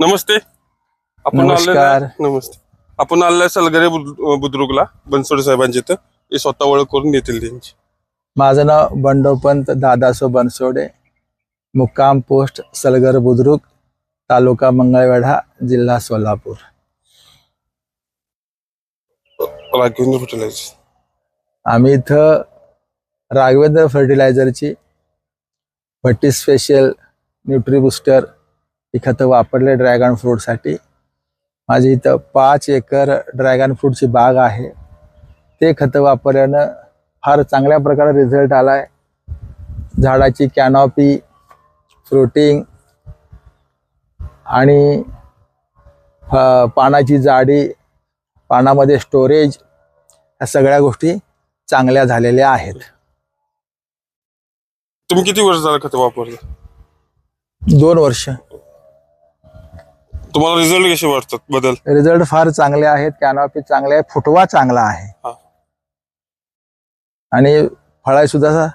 नमस्ते. नमस्कार. नमस्ते. आपण आलेला सलगरे बुद्रुकला बनसोडे साहेबांची इथं हे स्वतः ओळख करून देतील त्यांची. माझं नाव बंडोपंत दादासो बनसोडे, मुक्काम पोस्ट सलगर बुद्रुक, तालुका मंगळवेढा, जिल्हा सोलापूर. राघवेंद्र फर्टिलायझर. आम्ही इथं राघवेंद्र फर्टिलायझरची भट्टी स्पेशल न्यूट्री बुस्टर ही खतं वापरले ड्रॅगन फ्रूटसाठी. माझी इथं 5 एकर ड्रॅगन फ्रूटची बाग आहे. ते खतं वापरल्यानं फार चांगल्या प्रकारे रिझल्ट आला आहे. झाडाची कॅनॉपी, फ्रुटिंग आणि पानाची जाडी, पानामध्ये स्टोरेज, या सगळ्या गोष्टी चांगल्या झालेल्या आहेत. तुम्ही किती वर्ष झालं खतं वापरलं? 2 वर्ष. तुम्हाला रिझल्ट कसे वाटतात? बदल? रिझल्ट फार चांगले आहेत. कॅनॉपी चांगले आहे, फुटवा चांगला आहे हा. आणि फळा सुद्धा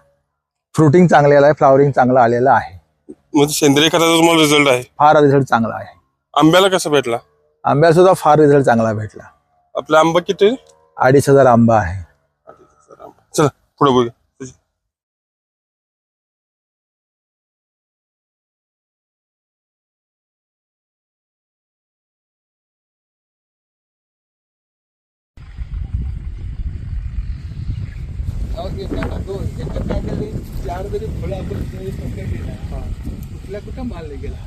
फ्रुटिंग चांगले आलं आहे, फ्लावरिंग चांगलं आलेलं आहे. म्हणजे सेंद्रिय खताचा तुम्हाला रिझल्ट आहे? फार रिझल्ट चांगला आहे. आंब्याला कसा भेटला? आंब्याला सुद्धा फार रिझल्ट चांगला भेटला. आपला आंबा किती? 2500 आंबा आहे. चला पुढे बघूया. कुठं माल गेला?